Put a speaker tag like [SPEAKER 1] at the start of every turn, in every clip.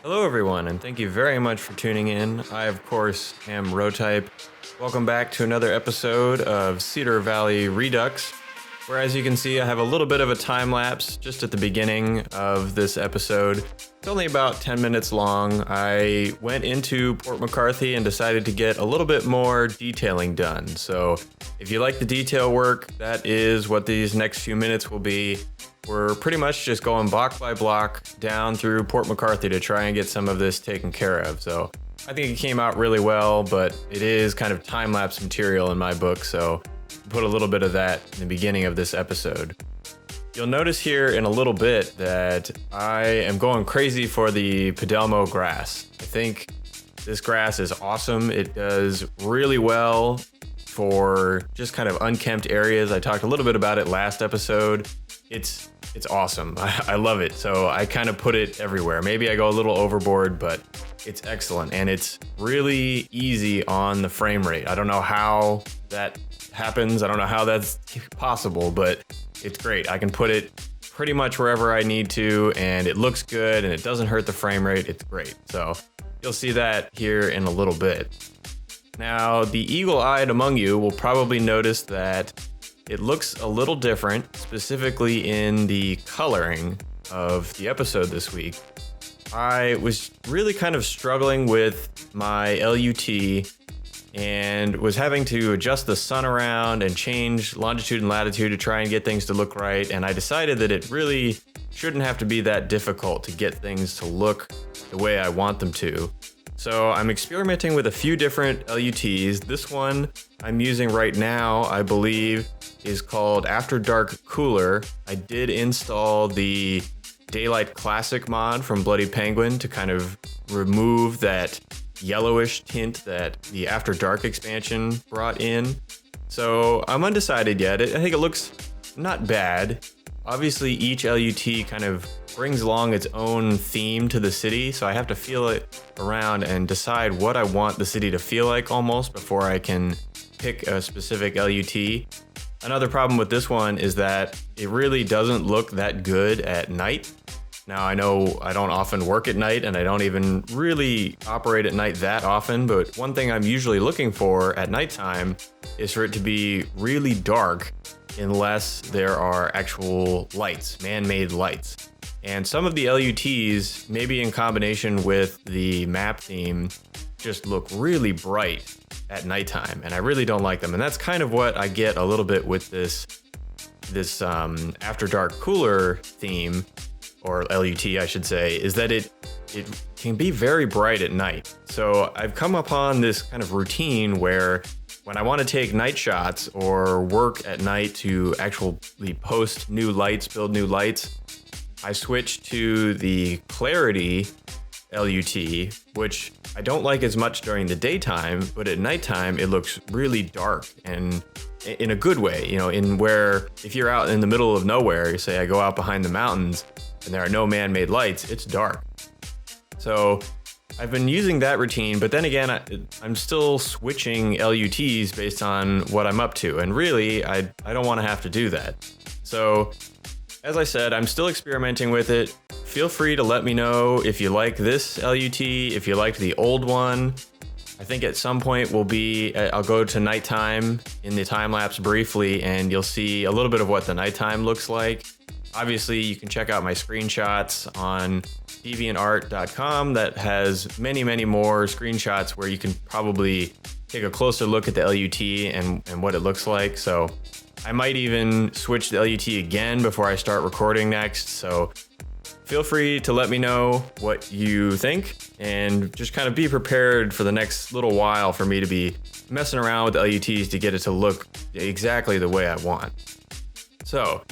[SPEAKER 1] Hello, everyone, and thank you very much for tuning in. I, of course, am Rotype. Welcome back to another episode of Cedar Valley Redux, where, as you can see, I have a little bit of a time lapse just at the beginning of this episode. It's only about 10 minutes long. I went into Port McCarthy and decided to get a little bit more detailing done. So if you like the detail work, that is what these next few minutes will be. We're pretty much just going block by block down through Port McCarthy to try and get some of this taken care of. So I think it came out really well, but it is kind of time-lapse material in my book, so put a little bit of that in the beginning of this episode. You'll notice here in a little bit that I am going crazy for the Padelmo grass. I think this grass is awesome. It does really well for just kind of unkempt areas. I talked a little bit about it last episode. It's awesome. I love it. So I kind of put it everywhere. Maybe I go a little overboard, but it's excellent. And it's really easy on the frame rate. I don't know how that happens. I don't know how that's possible, but it's great. I can put it pretty much wherever I need to, and it looks good and it doesn't hurt the frame rate. It's great. So you'll see that here in a little bit. Now, the eagle-eyed among you will probably notice that it looks a little different, specifically in the coloring of the episode this week. I was really kind of struggling with my LUT and was having to adjust the sun around and change longitude and latitude to try and get things to look right. And I decided that it really shouldn't have to be that difficult to get things to look the way I want them to. So I'm experimenting with a few different LUTs. This one I'm using right now, I believe, is called After Dark Cooler. I did install the Daylight Classic mod from Bloody Penguin to kind of remove that yellowish tint that the After Dark expansion brought in. So I'm undecided yet. I think it looks not bad. Obviously, each LUT kind of brings along its own theme to the city, so I have to feel it around and decide what I want the city to feel like almost before I can pick a specific LUT. Another problem with this one is that it really doesn't look that good at night. Now, I know I don't often work at night and I don't even really operate at night that often, but one thing I'm usually looking for at nighttime is for it to be really dark unless there are actual lights, man-made lights. And some of the LUTs, maybe in combination with the map theme, just look really bright at nighttime, and I really don't like them. And that's kind of what I get a little bit with this After Dark Cooler theme, or LUT I should say, is that it can be very bright at night. So I've come upon this kind of routine where when I want to take night shots or work at night to actually post new lights, build new lights, I switch to the Clarity LUT, which I don't like as much during the daytime, but at nighttime it looks really dark, and in a good way, you know, in where if you're out in the middle of nowhere, you say I go out behind the mountains and there are no man-made lights, it's dark. So I've been using that routine, but then again, I'm still switching LUTs based on what I'm up to, and really, I don't want to have to do that. So as I said, I'm still experimenting with it. Feel free to let me know if you like this LUT, if you liked the old one. I think at some point I'll go to nighttime in the time lapse briefly, and you'll see a little bit of what the nighttime looks like. Obviously, you can check out my screenshots on deviantart.com that has many, many more screenshots where you can probably take a closer look at the LUT and what it looks like. So I might even switch the LUT again before I start recording next. So feel free to let me know what you think, and just kind of be prepared for the next little while for me to be messing around with the LUTs to get it to look exactly the way I want. So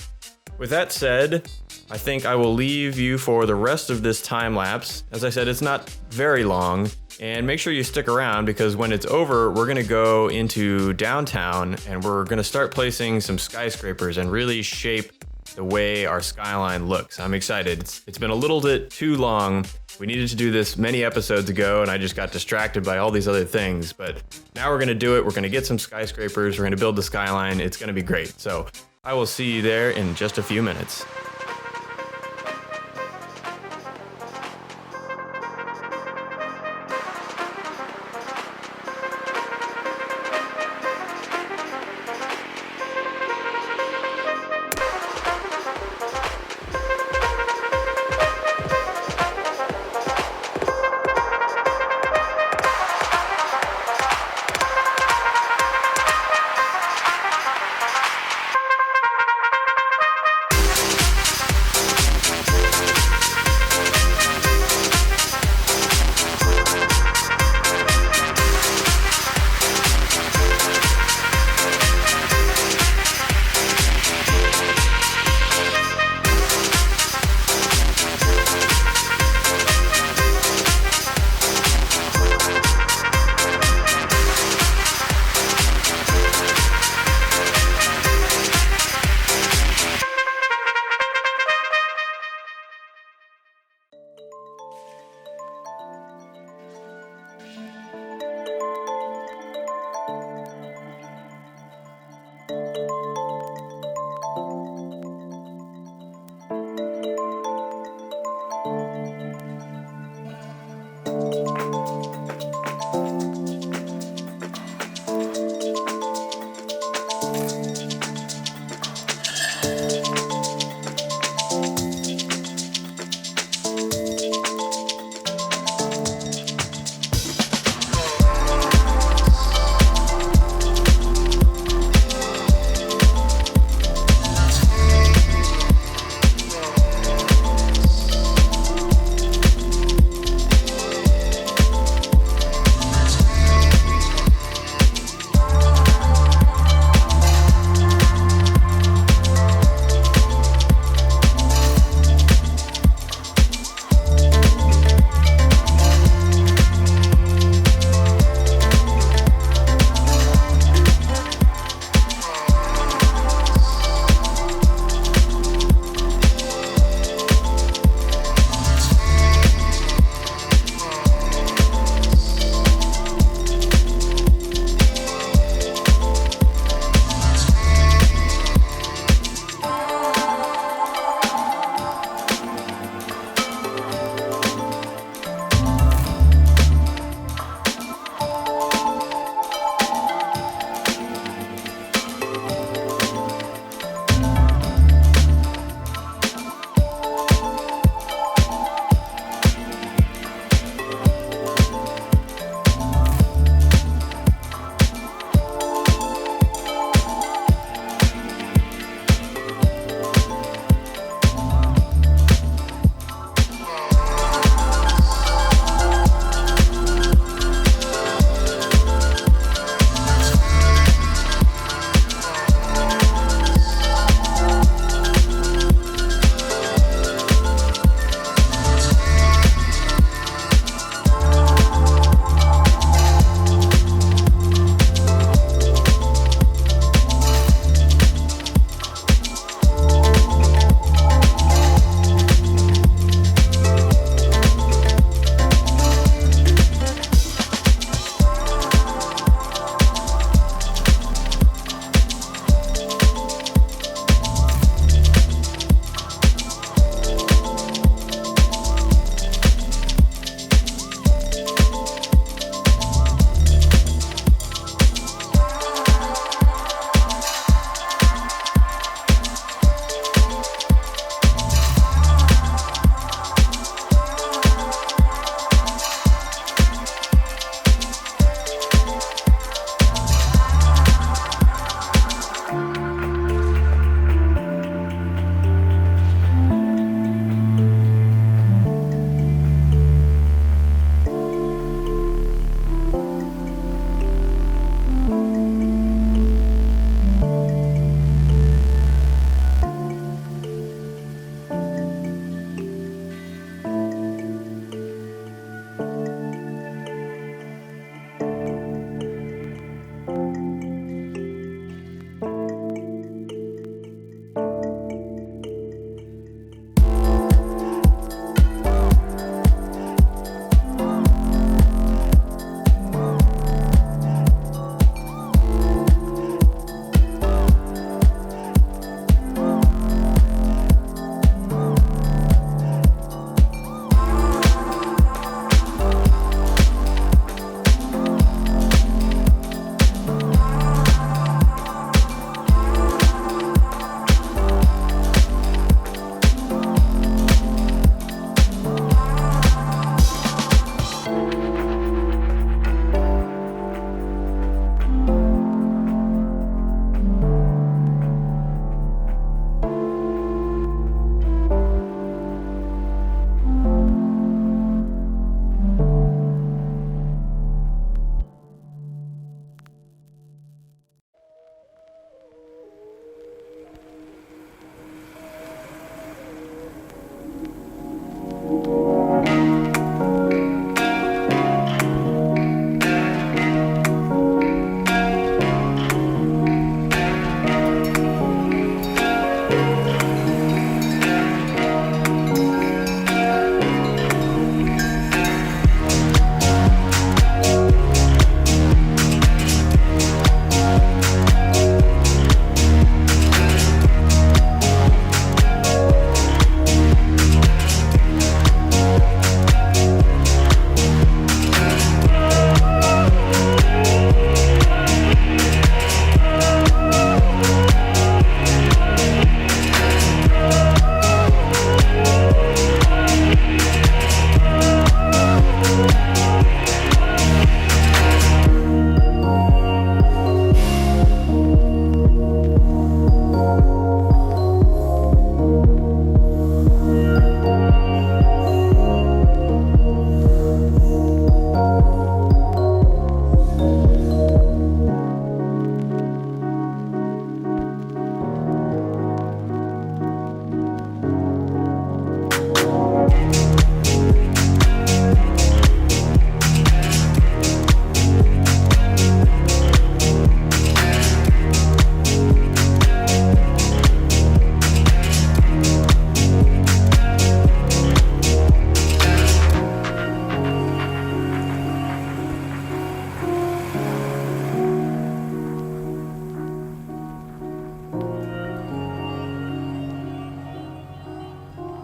[SPEAKER 1] with that said, I think I will leave you for the rest of this time lapse. As I said, it's not very long, and make sure you stick around because when it's over, we're gonna go into downtown and we're gonna start placing some skyscrapers and really shape the way our skyline looks. I'm excited. It's been a little bit too long. We needed to do this many episodes ago, and I just got distracted by all these other things, but now we're gonna do it. We're gonna get some skyscrapers. We're gonna build the skyline. It's gonna be great. So I will see you there in just a few minutes.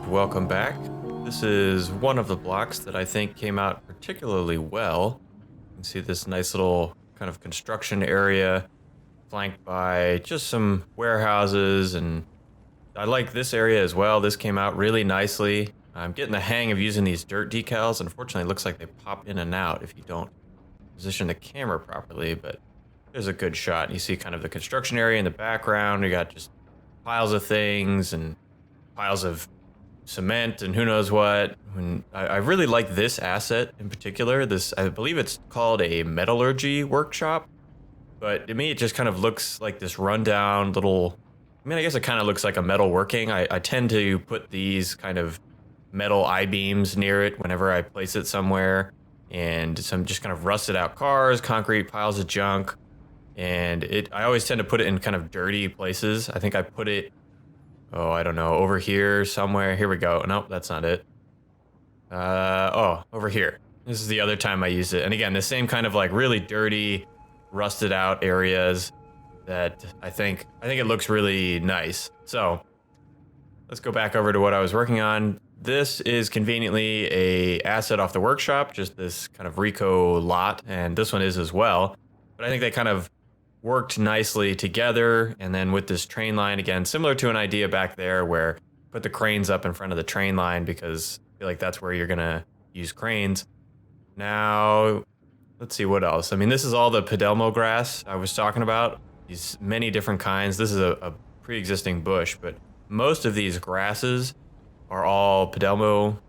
[SPEAKER 1] Welcome back. This is one of the blocks that I think came out particularly well. You can see this nice little kind of construction area flanked by just some warehouses, and I like this area as well. This came out really nicely. I'm getting the hang of using these dirt decals. Unfortunately, it looks like they pop in and out if you don't position the camera properly, but there's a good shot. You see kind of the construction area in the background. You got just piles of things and piles of cement and who knows what. I really like this asset in particular. This, I believe it's called a metallurgy workshop, but to me it just kind of looks like this rundown little, I mean, I guess it kind of looks like a metalworking. I tend to put these kind of metal I-beams near it whenever I place it somewhere, and some just kind of rusted out cars, concrete piles of junk, and I always tend to put it in kind of dirty places. I think I put it, oh, I don't know, over here somewhere. Here we go. Nope, that's not it. Oh, over here. This is the other time I used it. And again, the same kind of like really dirty, rusted out areas that I think it looks really nice. So let's go back over to what I was working on. This is conveniently a asset off the workshop, just this kind of Rego lot, and this one is as well. But I think they kind of worked nicely together, and then with this train line, again, similar to an idea back there where put the cranes up in front of the train line because I feel like that's where you're gonna use cranes. Now, let's see what else. I mean, this is all the Padelmo grass I was talking about, these many different kinds. This is a pre-existing bush, but most of these grasses are all Padelmo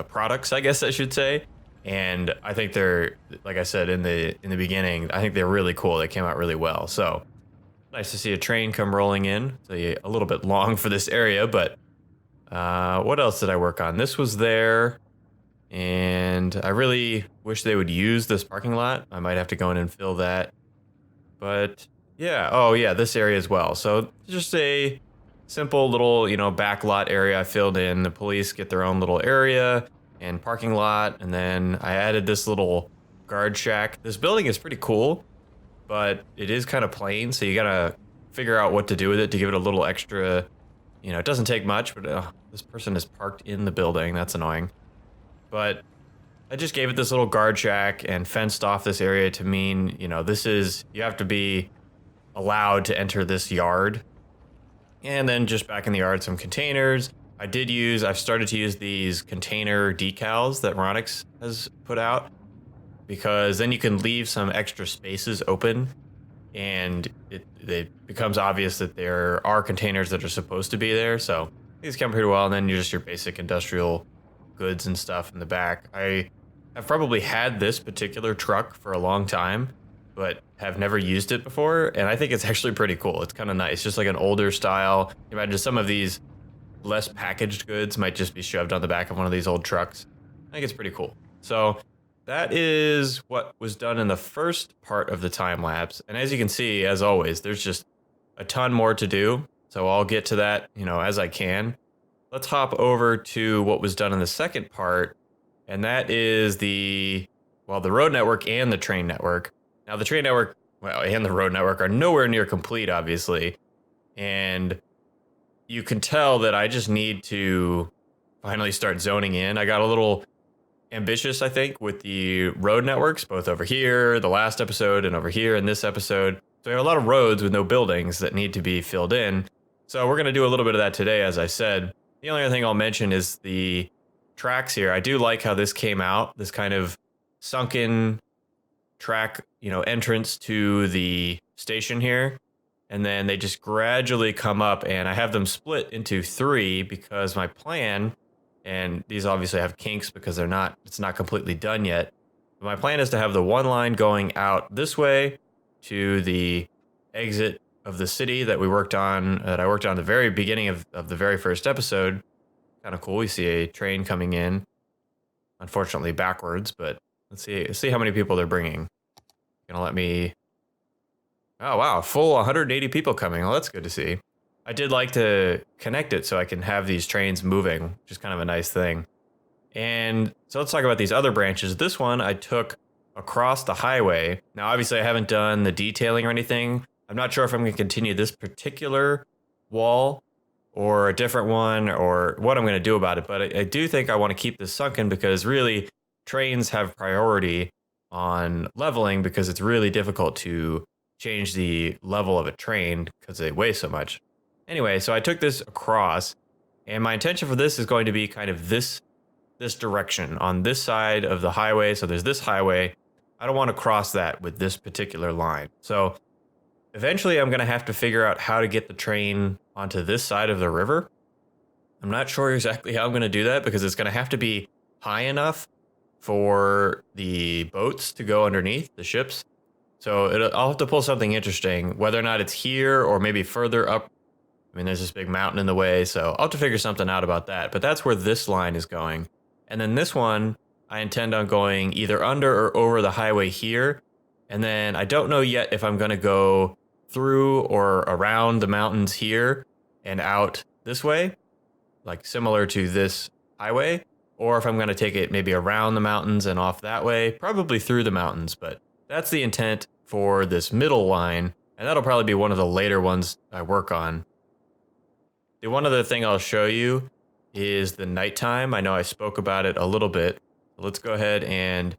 [SPEAKER 1] products, I guess I should say. And I think they're, like I said in the beginning, I think they're really cool. They came out really well. So nice to see a train come rolling in. It's a little bit long for this area, but what else did I work on? This was there, and I really wish they would use this parking lot. I might have to go in and fill that. But yeah, oh yeah, this area as well. So just a simple little, back lot area I filled in. The police get their own little area and parking lot, and then I added this little guard shack. This building is pretty cool, but it is kind of plain, so you gotta figure out what to do with it to give it a little extra, it doesn't take much, but this person is parked in the building. That's annoying. But I just gave it this little guard shack and fenced off this area to mean, you have to be allowed to enter this yard. And then just back in the yard, some containers. I've started to use these container decals that Redux has put out, because then you can leave some extra spaces open, and it becomes obvious that there are containers that are supposed to be there. So these come pretty well, and then just your basic industrial goods and stuff in the back. I have probably had this particular truck for a long time, but have never used it before, and I think it's actually pretty cool. It's kind of nice, just like an older style. Imagine some of these less packaged goods might just be shoved on the back of one of these old trucks. I think it's pretty cool. So that is what was done in the first part of the time lapse. And as you can see, as always, there's just a ton more to do. So I'll get to that, as I can. Let's hop over to what was done in the second part. And that is the road network and the train network. Now the train network, and the road network are nowhere near complete, obviously. And you can tell that I just need to finally start zoning in. I got a little ambitious, I think, with the road networks, both over here, the last episode, and over here in this episode. So we have a lot of roads with no buildings that need to be filled in. So we're going to do a little bit of that today, as I said. The only other thing I'll mention is the tracks here. I do like how this came out, this kind of sunken track, entrance to the station here. And then they just gradually come up, and I have them split into 3 because my plan, and these obviously have kinks because it's not completely done yet. But my plan is to have the one line going out this way to the exit of the city that I worked on at the very beginning of the very first episode. Kind of cool. We see a train coming in, unfortunately backwards, but let's see how many people they're bringing. Gonna let me. Oh wow, full 180 people coming. Well, that's good to see. I did like to connect it so I can have these trains moving, which is kind of a nice thing. And so let's talk about these other branches. This one I took across the highway. Now, obviously, I haven't done the detailing or anything. I'm not sure if I'm going to continue this particular wall or a different one or what I'm going to do about it. But I do think I want to keep this sunken because really trains have priority on leveling because it's really difficult to change the level of a train because they weigh so much. Anyway, so I took this across, and my intention for this is going to be kind of this direction on this side of the highway. So there's this highway. I don't want to cross that with this particular line. So eventually I'm going to have to figure out how to get the train onto this side of the river. I'm not sure exactly how I'm going to do that because it's going to have to be high enough for the boats to go underneath, the ships. So I'll have to pull something interesting, whether or not it's here or maybe further up. I mean, there's this big mountain in the way, so I'll have to figure something out about that. But that's where this line is going. And then this one, I intend on going either under or over the highway here. And then I don't know yet if I'm going to go through or around the mountains here and out this way, like similar to this highway, or if I'm going to take it maybe around the mountains and off that way, probably through the mountains. But that's the intent for this middle line, and that'll probably be one of the later ones I work on. The one other thing I'll show you is the nighttime. I know I spoke about it a little bit. Let's go ahead and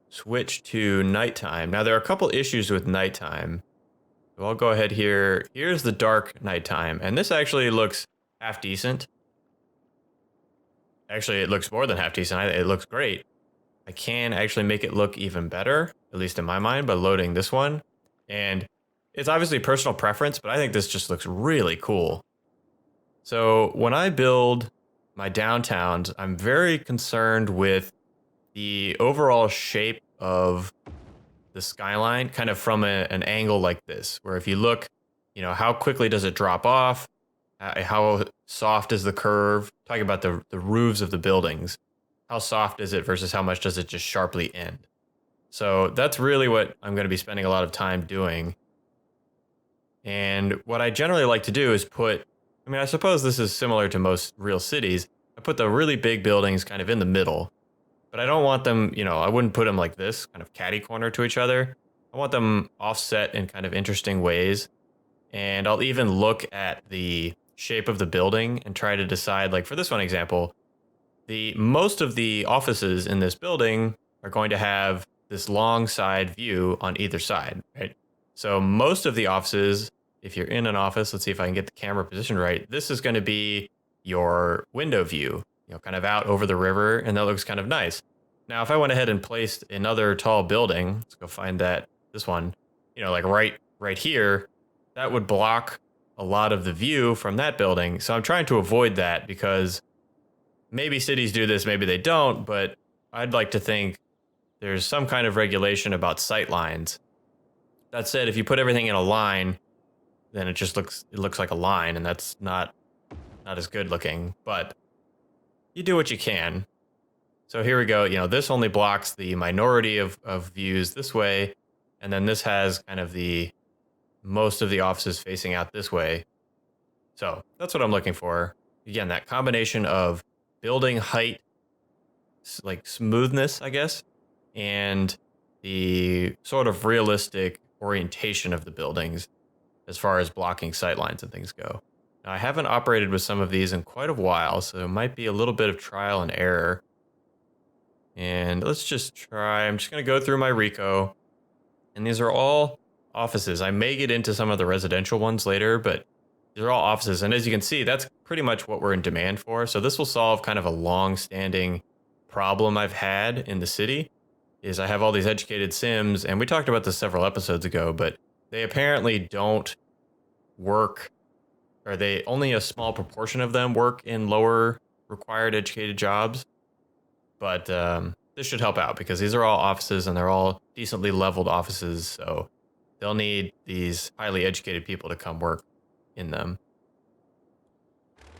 [SPEAKER 1] switch to nighttime. Now, there are a couple issues with nighttime. So I'll go ahead here. Here's the dark nighttime, and this actually looks half decent. Actually, it looks more than half decent. It looks great. I can actually make it look even better, at least in my mind, by loading this one. And it's obviously personal preference, but I think this just looks really cool. So when I build my downtowns, I'm very concerned with the overall shape of the skyline, kind of from an angle like this, where if you look, how quickly does it drop off? How soft is the curve? Talking about the roofs of the buildings. How soft is it versus how much does it just sharply end? So that's really what I'm going to be spending a lot of time doing. And what I generally like to do is I suppose this is similar to most real cities. I put the really big buildings kind of in the middle, but I don't want them, I wouldn't put them like this, kind of catty corner to each other. I want them offset in kind of interesting ways. And I'll even look at the shape of the building and try to decide, like for this one example, most of the offices in this building are going to have this long side view on either side, right? So most of the offices, if you're in an office, let's see if I can get the camera positioned right. This is going to be your window view, kind of out over the river, and that looks kind of nice. Now, if I went ahead and placed another tall building, let's go find this one, like right here, that would block a lot of the view from that building. So I'm trying to avoid that because maybe cities do this, maybe they don't, but I'd like to think there's some kind of regulation about sight lines. That said, if you put everything in a line, then it looks like a line, and that's not not as good looking, but you do what you can. So here we go. You know, this only blocks the minority of views this way. And then this has kind of the most of the offices facing out this way. So that's what I'm looking for. Again, that combination of building height, like smoothness, I guess, and the sort of realistic orientation of the buildings as far as blocking sightlines and things go. Now, I haven't operated with some of these in quite a while, so it might be a little bit of trial and error. And let's just try. I'm just going to go through my Rego. And these are all offices. I may get into some of the residential ones later, but these are all offices. And as you can see, that's pretty much what we're in demand for. So this will solve kind of a long-standing problem I've had in the city, is I have all these educated Sims, and we talked about this several episodes ago, but they apparently don't work, or they only a small proportion of them work in lower required educated jobs. But this should help out because these are all offices and they're all decently leveled offices. So they'll need these highly educated people to come work in them.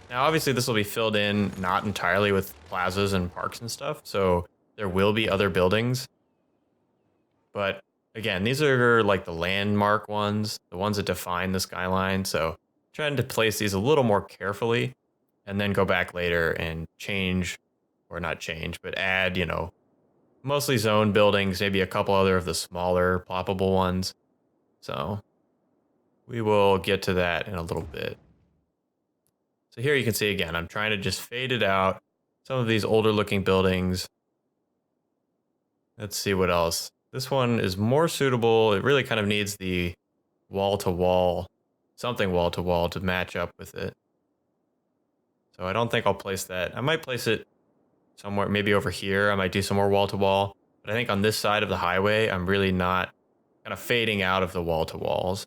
[SPEAKER 1] Now, obviously, this will be filled in not entirely with plazas and parks and stuff. So there will be other buildings. But again, these are like the landmark ones, the ones that define the skyline. So trying to place these a little more carefully and then go back later and change, or not change, but add, you know, mostly zone buildings, maybe a couple other of the smaller ploppable ones. So we will get to that in a little bit. So here you can see again, I'm trying to just fade it out. Some of these older looking buildings. Let's see what else. This one is more suitable. It really kind of needs the wall to wall, something wall to wall to match up with it. So I don't think I'll place that. I might place it somewhere, maybe over here. I might do some more wall to wall. But I think on this side of the highway, I'm really not kind of fading out of the wall to walls.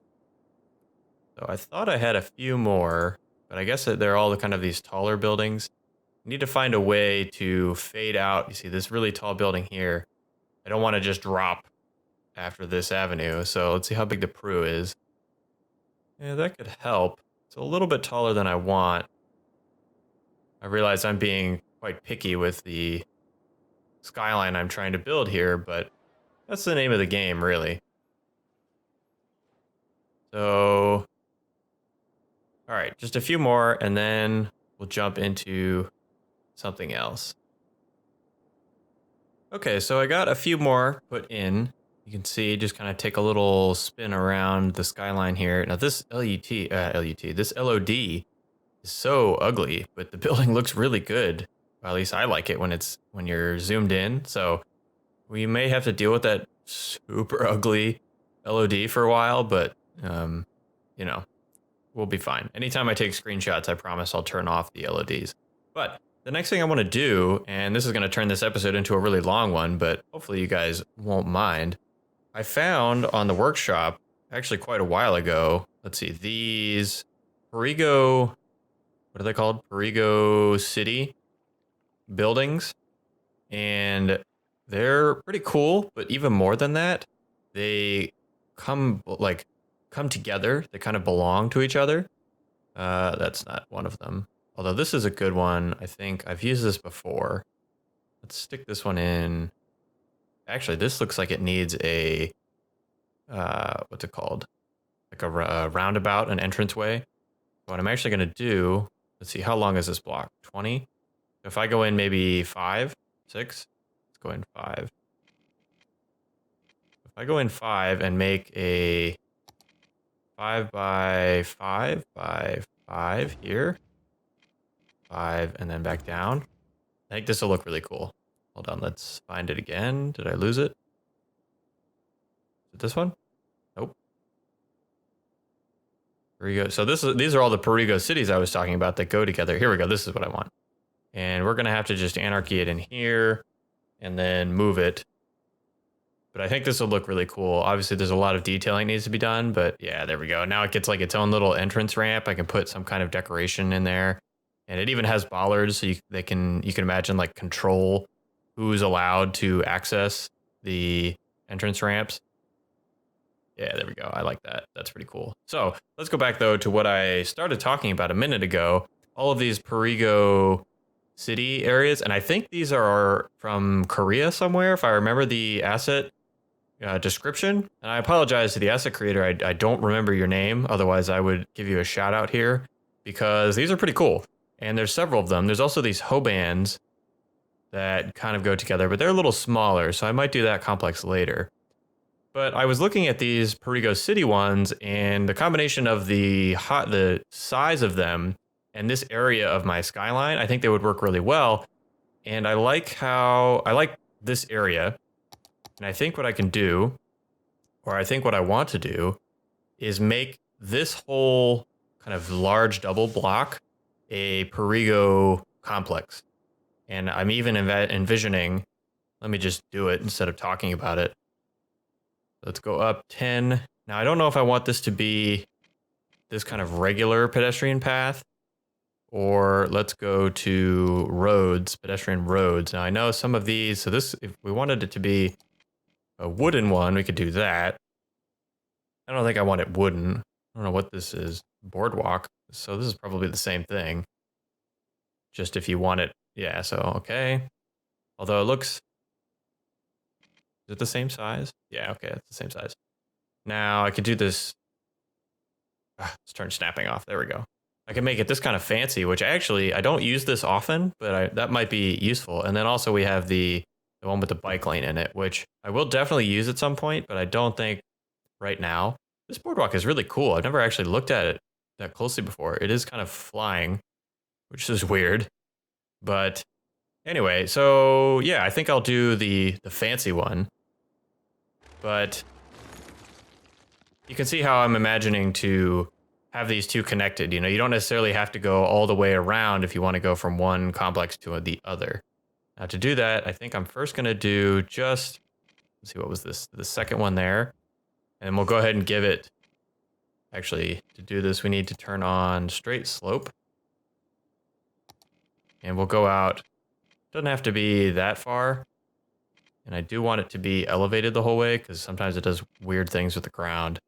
[SPEAKER 1] So I thought I had a few more, but I guess that they're all kind of these taller buildings. I need to find a way to fade out. You see this really tall building here. I don't want to just drop after this avenue. So let's see how big the Peru is. Yeah, that could help. It's a little bit taller than I want. I realize I'm being quite picky with the skyline I'm trying to build here, but that's the name of the game, really. So, all right, just a few more, and then we'll jump into something else. Okay, so I got a few more put in. You can see, just kind of take a little spin around the skyline here. Now this this LOD is so ugly, but the building looks really good. Well, at least I like it when you're zoomed in. So we may have to deal with that super ugly LOD for a while, but you know, we'll be fine. Anytime I take screenshots, I promise I'll turn off the LODs. But the next thing I want to do, and this is going to turn this episode into a really long one, but hopefully you guys won't mind. I found on the workshop, actually quite a while ago, let's see, these Rego, what are they called? Rego City buildings. And they're pretty cool, but even more than that, they come together. They kind of belong to each other. That's not one of them. Although this is a good one. I think I've used this before. Let's stick this one in. Actually, this looks like it needs a, what's it called? Like a roundabout, an entranceway. What I'm actually going to do, let's see, how long is this block? 20? If I go in maybe 5, 6, let's go in 5. If I go in 5 and make a 5 by 5 by 5 here, 5, and then back down, I think this will look really cool. Hold on, let's find it again. Did I lose it? Is it this one? Nope. Here we go. So these are all the Rego cities I was talking about that go together. Here we go. This is what I want. And we're going to have to just anarchy it in here and then move it. But I think this will look really cool. Obviously, there's a lot of detailing needs to be done, but yeah, there we go. Now it gets like its own little entrance ramp. I can put some kind of decoration in there. And it even has bollards, so you can imagine like control who's allowed to access the entrance ramps. Yeah, there we go. I like that. That's pretty cool. So let's go back though to what I started talking about a minute ago. all of these Rego City areas, and I think these are from Korea somewhere, if I remember the asset description. And I apologize to the asset creator. I don't remember your name. Otherwise, I would give you a shout out here because these are pretty cool. And there's several of them. There's also these hobands that kind of go together, but they're a little smaller. So I might do that complex later. But I was looking at these Rego City ones, and the combination of the size of them and this area of my skyline, I think they would work really well. And I like this area. And I think what I can do, or I think what I want to do, is make this whole kind of large double block a Rego complex. And I'm even envisioning, let me just do it instead of talking about it. Let's go up 10. Now, I don't know if I want this to be this kind of regular pedestrian path, or let's go to roads, pedestrian roads. Now, I know some of these, so this, if we wanted it to be a wooden one, we could do that. I don't think I want it wooden. I don't know what this is. Boardwalk. So this is probably the same thing. Just if you want it. Yeah, so okay. Although it looks... Is it the same size? Yeah, okay, it's the same size. Now I could do this... let's turn snapping off. There we go. I can make it this kind of fancy, which actually, I don't use this often, but that might be useful. And then also we have the one with the bike lane in it, which I will definitely use at some point, but I don't think right now. This boardwalk is really cool. I've never actually looked at it that closely before. It is kind of flying, which is weird. But anyway, so yeah, I think I'll do the fancy one. But you can see how I'm imagining to have these two connected. You know, you don't necessarily have to go all the way around if you want to go from one complex to the other. Now to do that, I think I'm first going to do just, let's see, what was this? The second one there. And we'll go ahead and give it, actually, to do this, we need to turn on straight slope. And we'll go out, doesn't have to be that far. And I do want it to be elevated the whole way because sometimes it does weird things with the ground.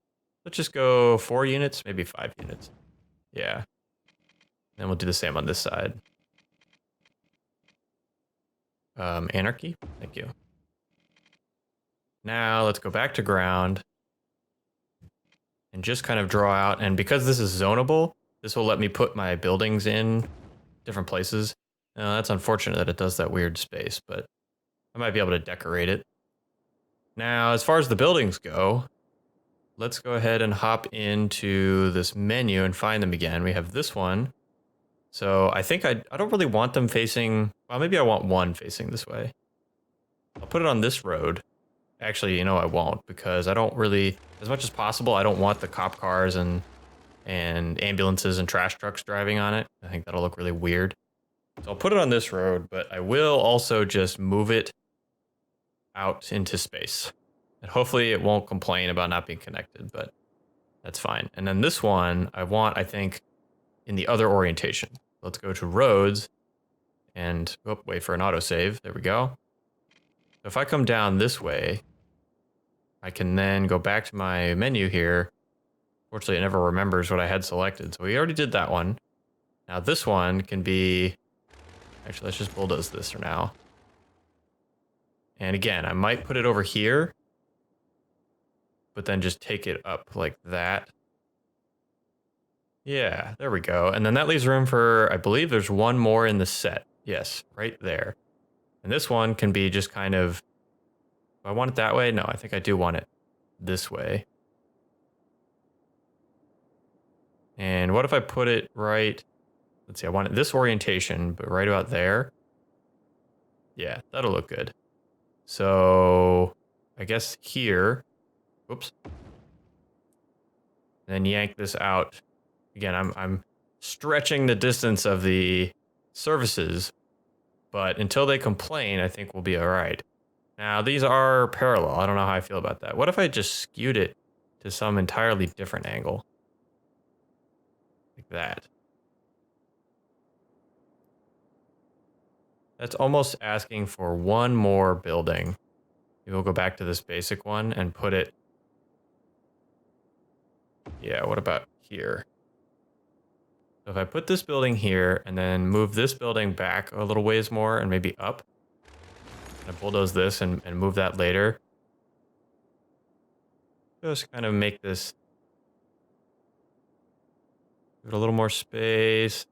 [SPEAKER 1] Let's just go 4 units, maybe 5 units. Yeah. Then we'll do the same on this side. Anarchy, thank you. Now let's go back to ground and just kind of draw out. And because this is zonable, this will let me put my buildings in different places. That's unfortunate that it does that weird space, but I might be able to decorate it. Now, as far as the buildings go, let's go ahead and hop into this menu and find them again. We have this one. So I think I don't really want them facing, well, maybe I want one facing this way. I'll put it on this road. Actually, you know, I won't, because I don't really, as much as possible, I don't want the cop cars and ambulances and trash trucks driving on it. I think that'll look really weird. So I'll put it on this road, but I will also just move it out into space. And hopefully it won't complain about not being connected, but that's fine. And then this one, I want, I think, in the other orientation. Let's go to roads and wait for an autosave. There we go. So if I come down this way, I can then go back to my menu here. Fortunately, it never remembers what I had selected. So we already did that one. Now this one can be, actually, let's just bulldoze this for now. And again, I might put it over here, but then just take it up like that. Yeah, there we go. And then that leaves room for, I believe there's one more in the set. Yes, right there. And this one can be just kind of, do I want it that way? No, I think I do want it this way. And what if I put it right, let's see, I want it this orientation, but right about there. Yeah, that'll look good. So I guess here, whoops. Then yank this out. Again, I'm stretching the distance of the surfaces, but until they complain, I think we'll be all right. Now, these are parallel. I don't know how I feel about that. What if I just skewed it to some entirely different angle? Like that. That's almost asking for one more building. Maybe we'll go back to this basic one and put it... Yeah, what about here? So if I put this building here and then move this building back a little ways more and maybe up, and bulldoze this and move that later. Just kind of make this, give it a little more space.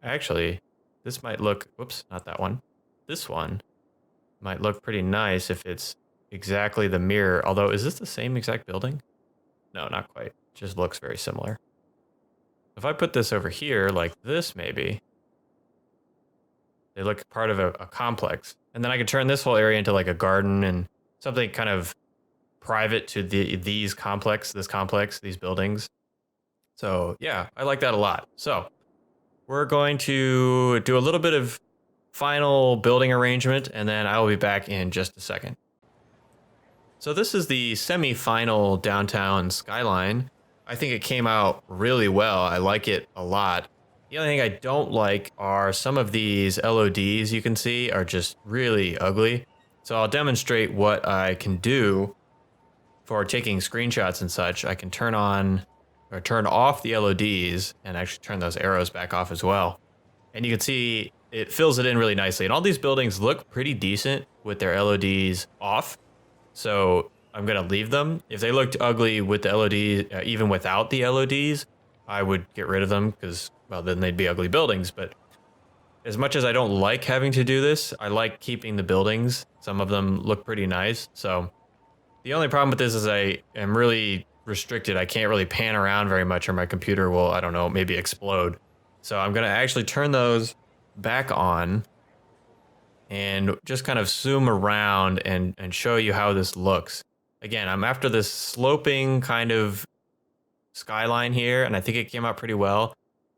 [SPEAKER 1] Actually, this might look, whoops, not that one. This one might look pretty nice if it's exactly the mirror. Although, is this the same exact building? No, not quite. Just looks very similar. If I put this over here like this, maybe they look part of a complex. And then I could turn this whole area into like a garden and something kind of private to these buildings. So yeah, I like that a lot. So we're going to do a little bit of final building arrangement, and then I will be back in just a second. So this is the semi-final downtown skyline. I think it came out really well. I like it a lot. The only thing I don't like are some of these LODs you can see are just really ugly. So I'll demonstrate what I can do for taking screenshots and such. I can turn on or turn off the LODs and actually turn those arrows back off as well. And you can see it fills it in really nicely. And all these buildings look pretty decent with their LODs off. So I'm going to leave them. If they looked ugly with the LODs, even without the LODs, I would get rid of them because, well, then they'd be ugly buildings. But as much as I don't like having to do this, I like keeping the buildings. Some of them look pretty nice. So the only problem with this is I am really restricted. I can't really pan around very much or my computer will, I don't know, maybe explode. So I'm going to actually turn those back on and just kind of zoom around and show you how this looks. Again, I'm after this sloping kind of skyline here, and I think it came out pretty well.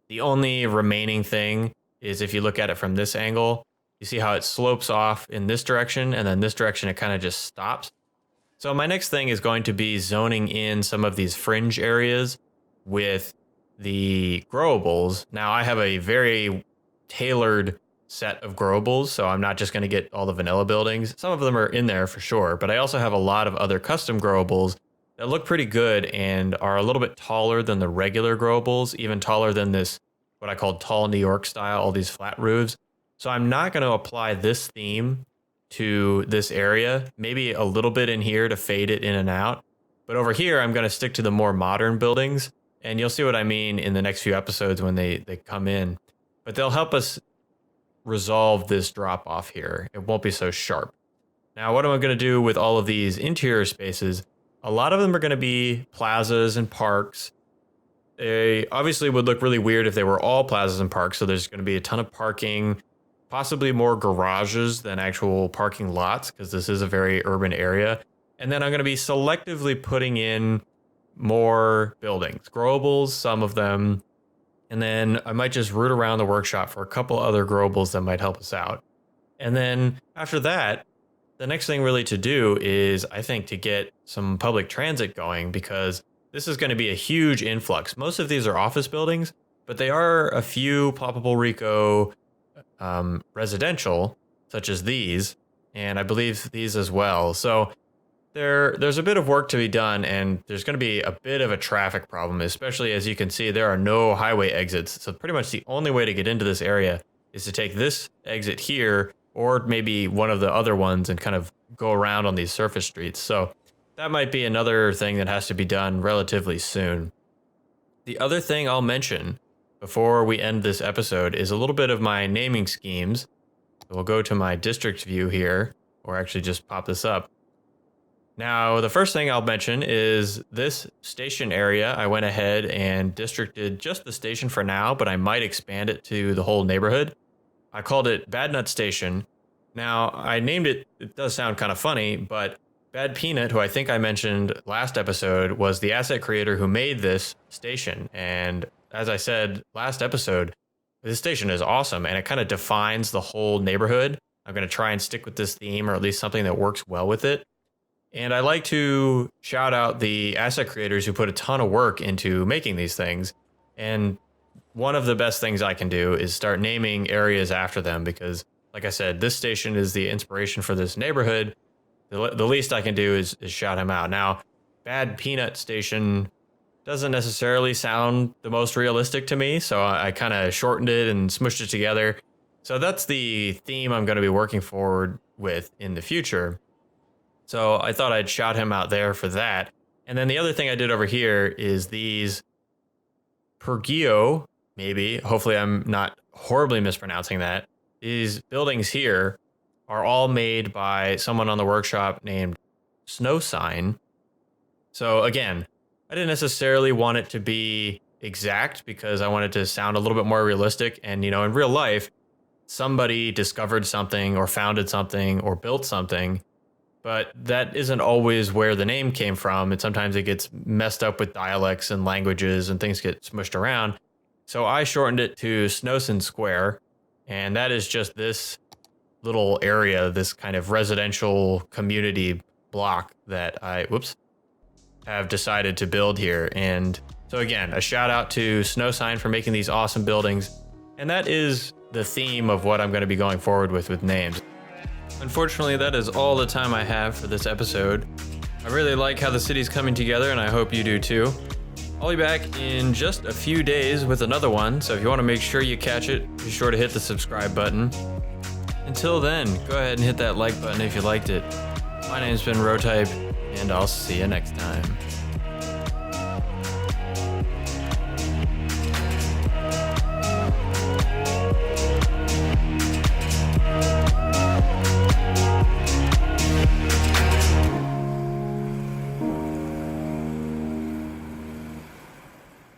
[SPEAKER 1] The only remaining thing is if you look at it from this angle, you see how it slopes off in this direction, and then this direction it kind of just stops. So my next thing is going to be zoning in some of these fringe areas with the growables. Now I have a very tailored set of growables, so I'm not just going to get all the vanilla buildings. Some of them are in there for sure, but I also have a lot of other custom growables that look pretty good and are a little bit taller than the regular growables, even taller than this, what I call tall New York style, all these flat roofs. So I'm not going to apply this theme to this area, maybe a little bit in here to fade it in and out. But over here, I'm going to stick to the more modern buildings, and you'll see what I mean in the next few episodes when they come in. But they'll help us resolve this drop off here. It won't be so sharp. Now, what am I going to do with all of these interior spaces? A lot of them are going to be plazas and parks. They obviously would look really weird if they were all plazas and parks. So there's going to be a ton of parking, possibly more garages than actual parking lots, because this is a very urban area. And then I'm going to be selectively putting in more buildings, growables, some of them. And then I might just root around the workshop for a couple other growables that might help us out. And then after that, the next thing really to do is, I think, to get some public transit going, because this is going to be a huge influx. Most of these are office buildings, but they are a few Ploppable Rico residential, such as these, and I believe these as well. So there's a bit of work to be done, and there's going to be a bit of a traffic problem, especially as you can see, there are no highway exits. So pretty much the only way to get into this area is to take this exit here, or maybe one of the other ones and kind of go around on these surface streets. So that might be another thing that has to be done relatively soon. The other thing I'll mention before we end this episode is a little bit of my naming schemes. We'll go to my district view here, or actually just pop this up. Now, the first thing I'll mention is this station area. I went ahead and districted just the station for now, but I might expand it to the whole neighborhood. I called it Bad Nut Station. Now, I named it, it does sound kind of funny, but Bad Peanut, who I think I mentioned last episode, was the asset creator who made this station. And as I said last episode, this station is awesome, and it kind of defines the whole neighborhood. I'm going to try and stick with this theme, or at least something that works well with it. And I like to shout out the asset creators who put a ton of work into making these things. And one of the best things I can do is start naming areas after them, because, like I said, this station is the inspiration for this neighborhood. The least I can do is shout him out. Now, Bad Peanut Station doesn't necessarily sound the most realistic to me, so I kind of shortened it and smushed it together. So that's the theme I'm going to be working forward with in the future. So I thought I'd shout him out there for that. And then the other thing I did over here is these Pergio, maybe, hopefully I'm not horribly mispronouncing that. These buildings here are all made by someone on the workshop named Snowsign. So again, I didn't necessarily want it to be exact because I wanted to sound a little bit more realistic. And, in real life, somebody discovered something or founded something or built something, but that isn't always where the name came from. And sometimes it gets messed up with dialects and languages and things get smushed around. So I shortened it to Snowson Square. And that is just this little area, this kind of residential community block that I have decided to build here. And so again, a shout out to Snowsign for making these awesome buildings. And that is the theme of what I'm going to be going forward with names. Unfortunately, that is all the time I have for this episode. I really like how the city's coming together, and I hope you do too. I'll be back in just a few days with another one, so if you want to make sure you catch it, be sure to hit the subscribe button. Until then, go ahead and hit that like button if you liked it. My name's been Rotype, and I'll see you next time.